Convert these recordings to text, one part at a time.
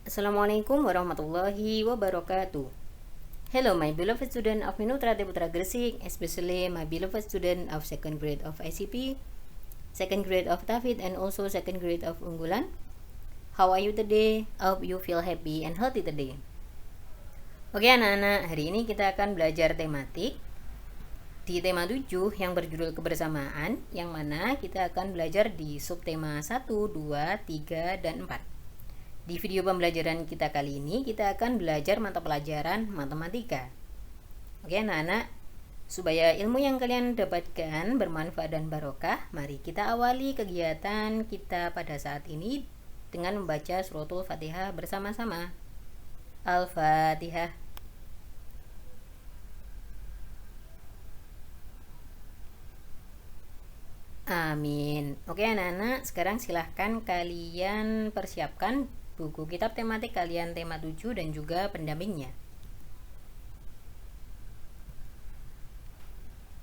Assalamualaikum warahmatullahi wabarakatuh. Hello, my beloved student of Minutrate Putra Gresik, especially my beloved student of second grade of ICP, second grade of Tafid, and also second grade of Unggulan. How are you today? I hope you feel happy and healthy today. Oke anak-anak, hari ini kita akan belajar tematik di tema 7 yang berjudul kebersamaan, yang mana kita akan belajar di subtema 1, 2, 3, dan 4. Di video pembelajaran kita kali ini, kita akan belajar mata pelajaran matematika. Oke anak-anak, supaya ilmu yang kalian dapatkan bermanfaat dan barokah, mari kita awali kegiatan kita pada saat ini dengan membaca suratul Fatihah bersama-sama. Al-Fatihah. Amin. Oke anak-anak, sekarang silahkan kalian persiapkan buku kitab tematik kalian tema 7 dan juga pendampingnya.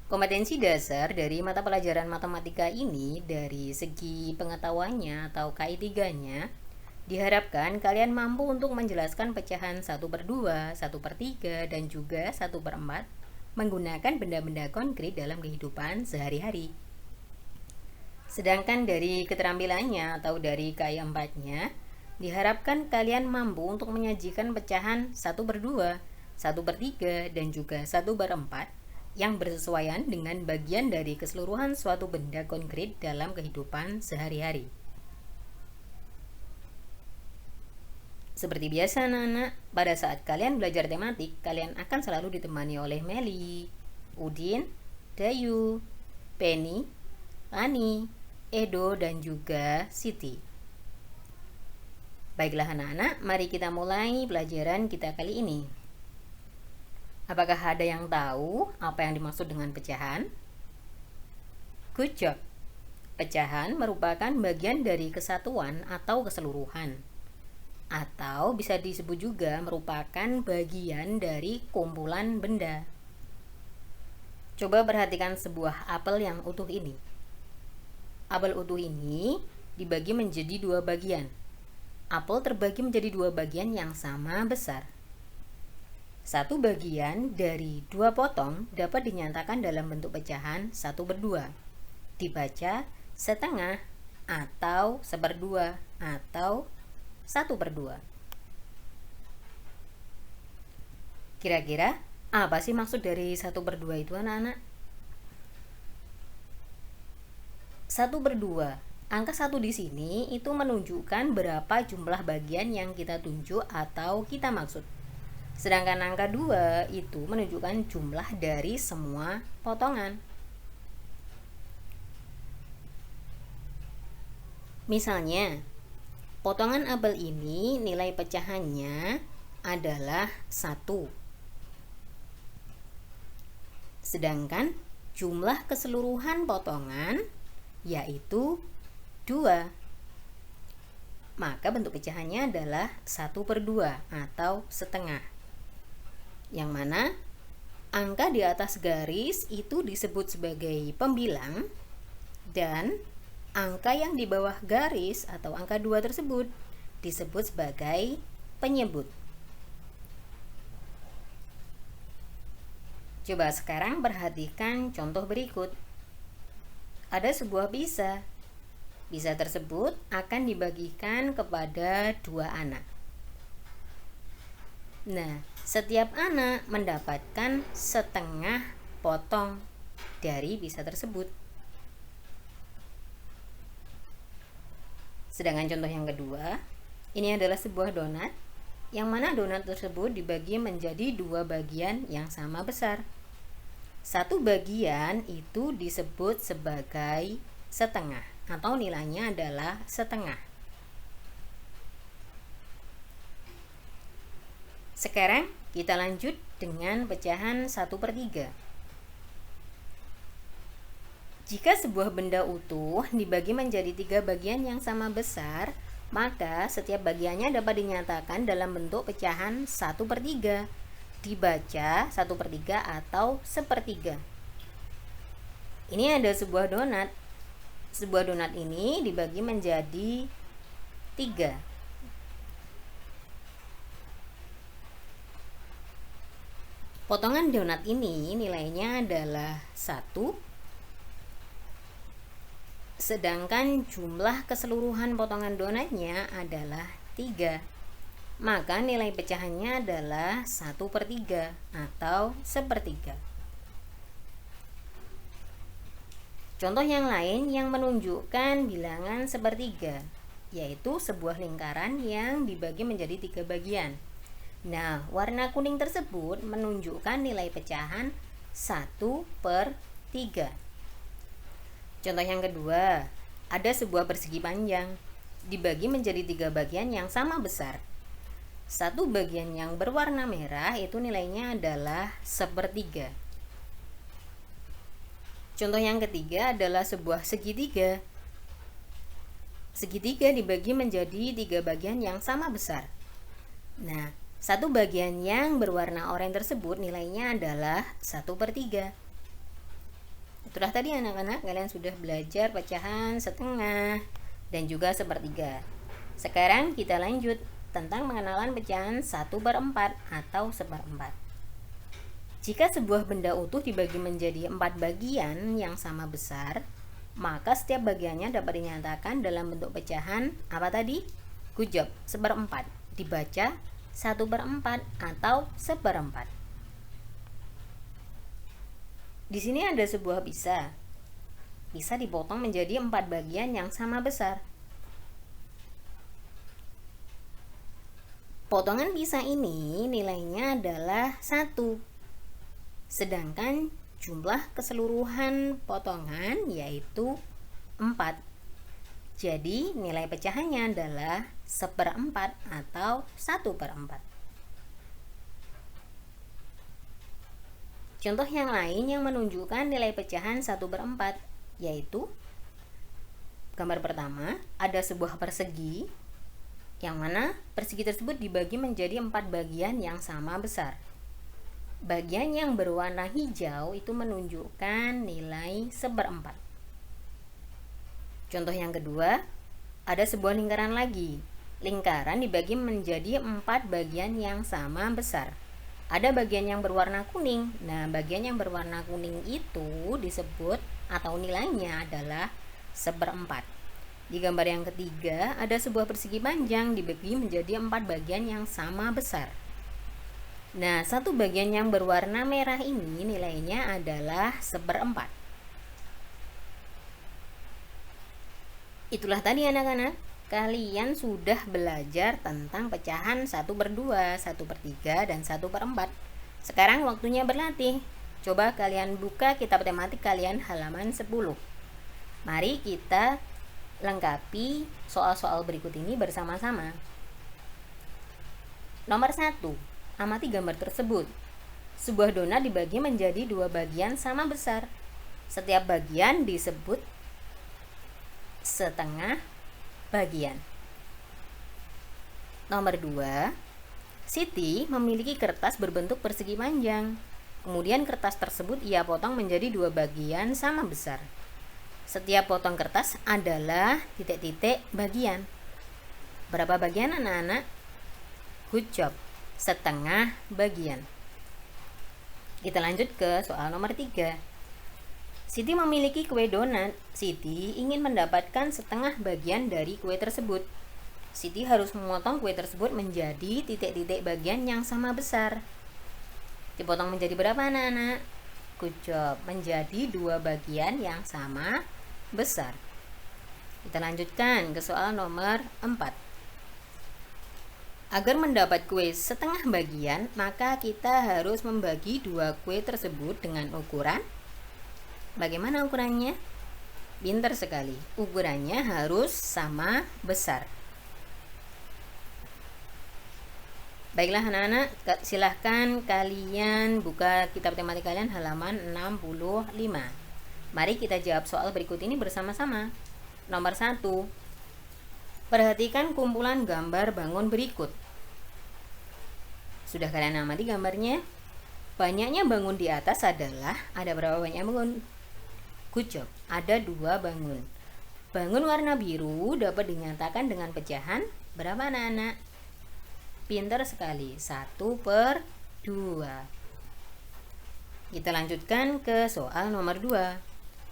Kompetensi dasar dari mata pelajaran matematika ini dari segi pengetahuannya atau KI3-nya, diharapkan kalian mampu untuk menjelaskan pecahan 1/2, 1/3, dan juga 1/4 menggunakan benda-benda konkret dalam kehidupan sehari-hari. Sedangkan dari keterampilannya atau dari KI4-nya, diharapkan kalian mampu untuk menyajikan pecahan 1/2, 1/3, dan juga 1/4 yang bersesuaian dengan bagian dari keseluruhan suatu benda konkret dalam kehidupan sehari-hari. Seperti biasa anak-anak, pada saat kalian belajar tematik, kalian akan selalu ditemani oleh Meli, Udin, Dayu, Penny, Lani, Edo, dan juga Siti. Baiklah anak-anak, mari kita mulai pelajaran kita kali ini. Apakah ada yang tahu apa yang dimaksud dengan pecahan? Good job. Pecahan merupakan bagian dari kesatuan atau keseluruhan, atau bisa disebut juga merupakan bagian dari kumpulan benda. Coba perhatikan sebuah apel yang utuh ini. Apel utuh ini dibagi menjadi 2 bagian. Apel terbagi menjadi 2 bagian yang sama besar. Satu bagian dari 2 potong dapat dinyatakan dalam bentuk pecahan 1/2. Dibaca setengah atau 1/2 atau 1/2. Kira-kira apa sih maksud dari 1/2 itu anak-anak? 1/2. Angka 1 di sini itu menunjukkan berapa jumlah bagian yang kita tunjuk atau kita maksud. Sedangkan angka 2 itu menunjukkan jumlah dari semua potongan. Misalnya, potongan apel ini nilai pecahannya adalah 1. Sedangkan jumlah keseluruhan potongan yaitu 2. Maka bentuk pecahannya adalah 1/2 atau setengah. Yang mana angka di atas garis itu disebut sebagai pembilang dan angka yang di bawah garis atau angka 2 tersebut disebut sebagai penyebut. Coba sekarang perhatikan contoh berikut. Ada sebuah pizza. Pizza tersebut akan dibagikan kepada 2 anak. Nah, setiap anak mendapatkan setengah potong dari pizza tersebut. Sedangkan contoh yang kedua, ini adalah sebuah donat, yang mana donat tersebut dibagi menjadi 2 bagian yang sama besar. Satu bagian itu disebut sebagai setengah atau nilainya adalah setengah. Sekarang kita lanjut dengan pecahan 1/3. Jika sebuah benda utuh dibagi menjadi 3 bagian yang sama besar, maka setiap bagiannya dapat dinyatakan dalam bentuk pecahan 1/3. Dibaca 1/3 atau 1/3. Ini ada sebuah donat. Sebuah donat ini dibagi menjadi 3. Potongan donat ini nilainya adalah 1, sedangkan jumlah keseluruhan potongan donatnya adalah 3. Maka nilai pecahannya adalah 1/3 atau 1/3. Contoh yang lain yang menunjukkan bilangan 1/3, yaitu sebuah lingkaran yang dibagi menjadi 3 bagian. Nah, warna kuning tersebut menunjukkan nilai pecahan 1/3. Contoh yang kedua, ada sebuah persegi panjang dibagi menjadi 3 bagian yang sama besar. Satu bagian yang berwarna merah itu nilainya adalah 1/3. Contoh yang ketiga adalah sebuah segitiga. Segitiga dibagi menjadi 3 bagian yang sama besar. Nah, satu bagian yang berwarna oranye tersebut nilainya adalah 1/3. Itulah tadi anak-anak, kalian sudah belajar pecahan setengah dan juga 1/3. Sekarang kita lanjut tentang pengenalan pecahan 1/4 atau 1/4. Jika sebuah benda utuh dibagi menjadi 4 bagian yang sama besar, maka setiap bagiannya dapat dinyatakan dalam bentuk pecahan apa tadi? Good job, 1/4. Dibaca 1/4 atau 1/4. Di sini ada sebuah pisa. Pisa dipotong menjadi 4 bagian yang sama besar. Potongan pisa ini nilainya adalah 1. Sedangkan jumlah keseluruhan potongan yaitu 4. Jadi nilai pecahannya adalah 1/4 atau 1/4. Contoh yang lain yang menunjukkan nilai pecahan 1/4 yaitu gambar pertama, ada sebuah persegi yang mana persegi tersebut dibagi menjadi 4 bagian yang sama besar. Bagian yang berwarna hijau itu menunjukkan nilai 1/4. Contoh yang kedua, ada sebuah lingkaran lagi. Lingkaran dibagi menjadi 4 bagian yang sama besar. Ada bagian yang berwarna kuning. Nah, bagian yang berwarna kuning itu disebut atau nilainya adalah 1/4. Di gambar yang ketiga, ada sebuah persegi panjang dibagi menjadi 4 bagian yang sama besar. Nah, satu bagian yang berwarna merah ini nilainya adalah 1/4. Itulah tadi anak-anak, kalian sudah belajar tentang pecahan 1/2, 1/3, dan 1/4. Sekarang waktunya berlatih. Coba kalian buka kitab tematik kalian halaman 10. Mari kita lengkapi soal-soal berikut ini bersama-sama. Nomor 1, amati gambar tersebut. Sebuah donat dibagi menjadi 2 bagian sama besar. Setiap bagian disebut setengah bagian. Nomor 2, Siti memiliki kertas berbentuk persegi panjang. Kemudian kertas tersebut ia potong menjadi 2 bagian sama besar. Setiap potong kertas adalah titik-titik bagian. Berapa bagian anak-anak? Good job, setengah bagian. Kita lanjut ke soal nomor 3. Siti memiliki kue donat. Siti ingin mendapatkan setengah bagian dari kue tersebut. Siti harus memotong kue tersebut menjadi titik-titik bagian yang sama besar. Dipotong menjadi berapa anak-anak? Good job, menjadi 2 bagian yang sama besar. Kita lanjutkan ke soal nomor 4. Agar mendapat kue setengah bagian, maka kita harus membagi 2 kue tersebut dengan ukuran. Bagaimana ukurannya? Pintar sekali. Ukurannya harus sama besar. Baiklah anak-anak, silahkan kalian buka kitab tematik kalian halaman 65. Mari kita jawab soal berikut ini bersama-sama. Nomor 1. Perhatikan kumpulan gambar bangun berikut. Sudah kalian amati gambarnya? Banyaknya bangun di atas adalah, ada berapa banyak bangun? Good job, ada 2 bangun. Bangun warna biru dapat dinyatakan dengan pecahan berapa anak-anak? Pintar sekali, 1/2. Kita lanjutkan ke soal nomor 2.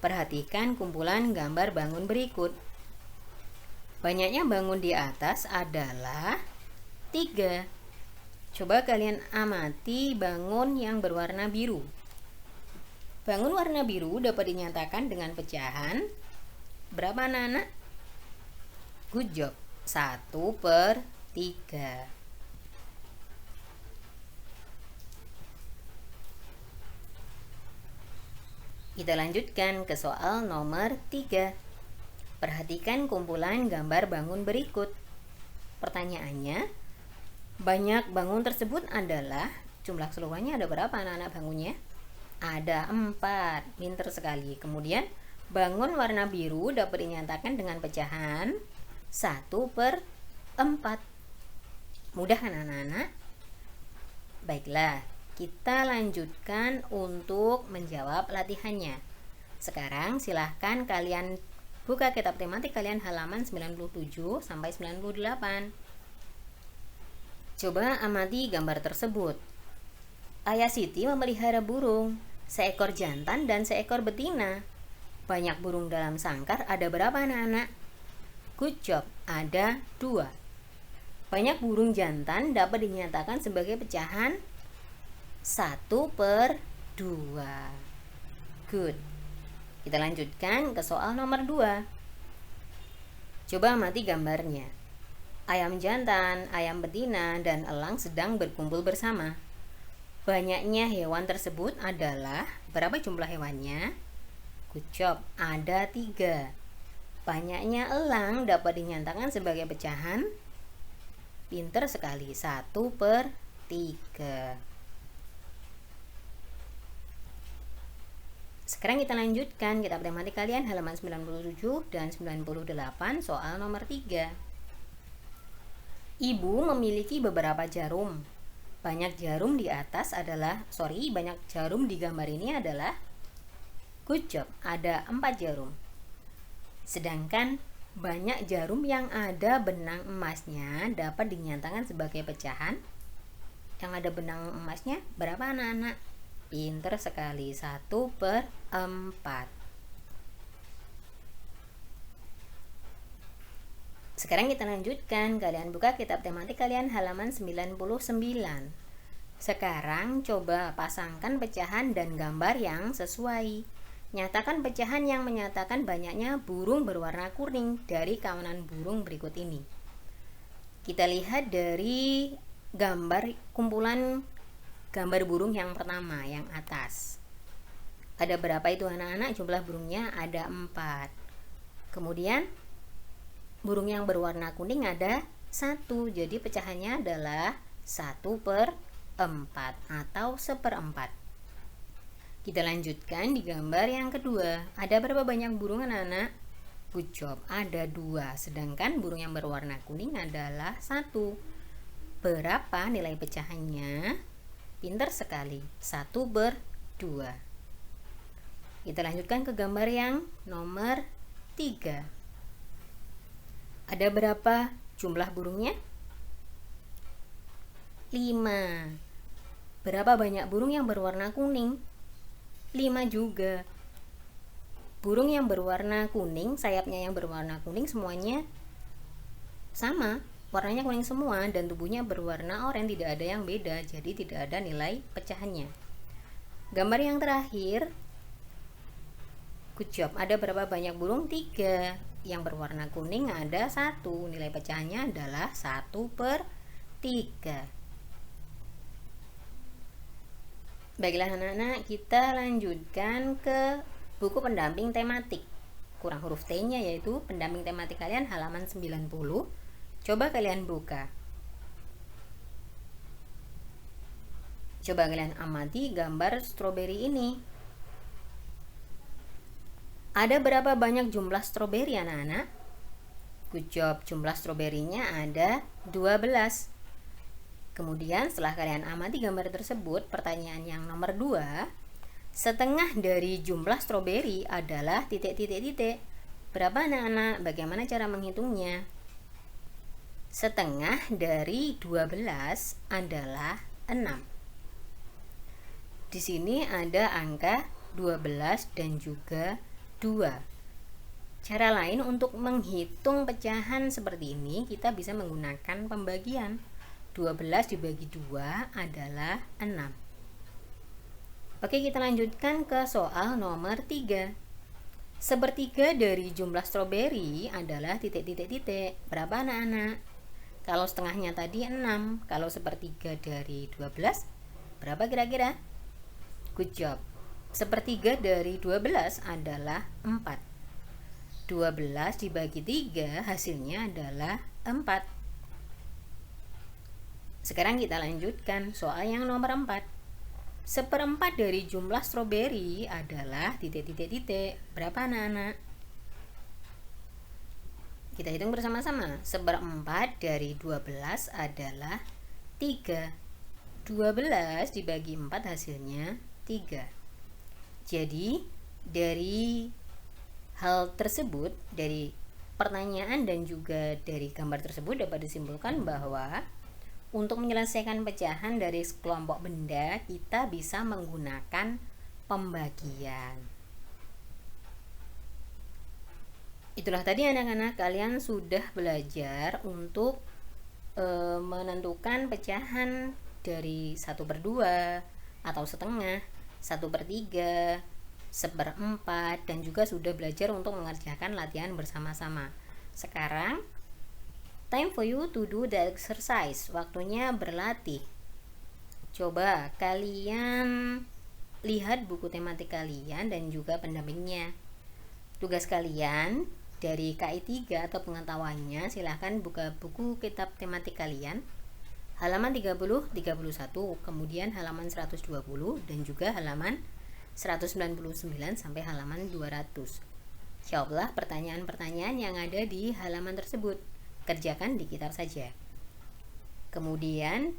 Perhatikan kumpulan gambar bangun berikut. Banyaknya bangun di atas adalah 3. Coba kalian amati bangun yang berwarna biru. Bangun warna biru dapat dinyatakan dengan pecahan berapa anak-anak? Good job, 1/3. Kita lanjutkan ke soal nomor 3. Perhatikan kumpulan gambar bangun berikut. Pertanyaannya, banyak bangun tersebut adalah, jumlah keseluruhannya ada berapa anak-anak bangunnya? Ada 4, pinter sekali. Kemudian bangun warna biru dapat dinyatakan dengan pecahan 1/4. Mudah kan anak-anak? Baiklah, kita lanjutkan untuk menjawab latihannya. Sekarang silahkan kalian buka kitab tematik kalian halaman 97 sampai 98. Coba amati gambar tersebut. Ayah Siti memelihara burung, seekor jantan dan seekor betina. Banyak burung dalam sangkar, ada berapa anak-anak? Good job, ada 2. Banyak burung jantan dapat dinyatakan sebagai pecahan 1/2. Good. Kita lanjutkan ke soal nomor 2. Coba amati gambarnya. Ayam jantan, ayam betina, dan elang sedang berkumpul bersama. Banyaknya hewan tersebut adalah, berapa jumlah hewannya? Good job, ada 3. Banyaknya elang dapat dinyatakan sebagai pecahan, pinter sekali, 1/3. Sekarang kita lanjutkan kitab tematik kalian halaman 97 dan 98 soal nomor 3. Ibu memiliki beberapa jarum. Banyak jarum di gambar ini adalah, good job, ada 4 jarum. Sedangkan banyak jarum yang ada benang emasnya dapat dinyatakan sebagai pecahan. Yang ada benang emasnya berapa anak-anak? Pinter sekali, 1/4. Sekarang kita lanjutkan, kalian buka kitab tematik kalian halaman 99. Sekarang coba pasangkan pecahan dan gambar yang sesuai. Nyatakan pecahan yang menyatakan banyaknya burung berwarna kuning dari kawanan burung berikut ini. Kita lihat dari gambar kumpulan gambar burung yang pertama, yang atas. Ada berapa itu anak-anak? Jumlah burungnya ada 4. Kemudian burung yang berwarna kuning ada 1, jadi pecahannya adalah 1/4 atau 1/4. Kita lanjutkan di gambar yang kedua. Ada berapa banyak burung anak-anak? Good job, ada 2. Sedangkan burung yang berwarna kuning adalah 1. Berapa nilai pecahannya? Pinter sekali, 1/2. Kita lanjutkan ke gambar yang nomor 3. Ada berapa jumlah burungnya? 5. Berapa banyak burung yang berwarna kuning? 5 juga. Burung yang berwarna kuning, sayapnya yang berwarna kuning semuanya sama, warnanya kuning semua, dan tubuhnya berwarna oranye, tidak ada yang beda, jadi tidak ada nilai pecahannya. Gambar yang terakhir, good job, ada berapa banyak burung? 3. Yang berwarna kuning ada 1, nilai pecahannya adalah 1/3. Baiklah anak-anak, kita lanjutkan ke buku pendamping tematik kurang huruf T-nya, yaitu pendamping tematik kalian halaman 90. Coba kalian buka. Coba kalian amati gambar stroberi ini. Ada berapa banyak jumlah stroberi anak-anak? Good job, jumlah stroberinya ada 12. Kemudian setelah kalian amati gambar tersebut, pertanyaan yang nomor 2, setengah dari jumlah stroberi adalah titik-titik-titik. Berapa anak-anak? Bagaimana cara menghitungnya? Setengah dari 12 adalah 6. Di sini ada angka 12 dan juga 2. Cara lain untuk menghitung pecahan seperti ini, kita bisa menggunakan pembagian. 12 dibagi 2 adalah 6. Oke, kita lanjutkan ke soal nomor 3. Sepertiga dari jumlah stroberi adalah titik-titik-titik. Berapa anak-anak? Kalau setengahnya tadi 6, kalau sepertiga dari 12, berapa kira-kira? Good job. Sepertiga dari 12 adalah 4. 12 dibagi 3 hasilnya adalah 4. Sekarang kita lanjutkan soal yang nomor 4. Seperempat dari jumlah stroberi adalah titik-titik-titik. Berapa anak-anak? Kita hitung bersama-sama. Seperempat dari 12 adalah 3. 12 dibagi 4 hasilnya 3. Jadi dari hal tersebut, dari pertanyaan dan juga dari gambar tersebut dapat disimpulkan bahwa untuk menyelesaikan pecahan dari kelompok benda, kita bisa menggunakan pembagian. Itulah tadi anak-anak, kalian sudah belajar untuk menentukan pecahan dari 1/2 atau setengah, 1/3, 1/4, dan juga sudah belajar untuk mengerjakan latihan bersama-sama. Sekarang time for you to do the exercise. Waktunya berlatih. Coba kalian lihat buku tematik kalian dan juga pendampingnya. Tugas kalian dari KI 3 atau pengetahuannya, silahkan buka buku kitab tematik kalian halaman 30, 31, kemudian halaman 120 dan juga halaman 199 sampai halaman 200. Jawablah pertanyaan-pertanyaan yang ada di halaman tersebut. Kerjakan di kitab saja. Kemudian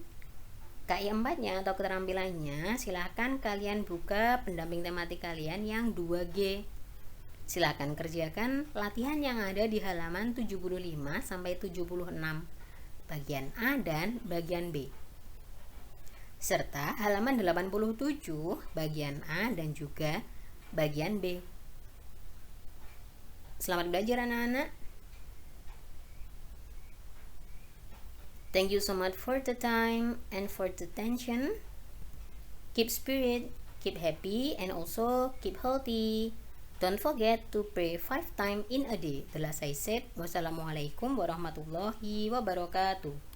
KI 4-nya atau keterampilannya, silahkan kalian buka pendamping tematik kalian yang 2G. Silahkan kerjakan latihan yang ada di halaman 75 sampai 76, bagian A dan bagian B, serta halaman 87 bagian A dan juga bagian B. Selamat belajar anak-anak. Thank you so much for the time and for the attention. Keep spirit, keep happy, and also keep healthy. Don't forget to pray 5 times in a day. The last I said, wassalamualaikum warahmatullahi wabarakatuh.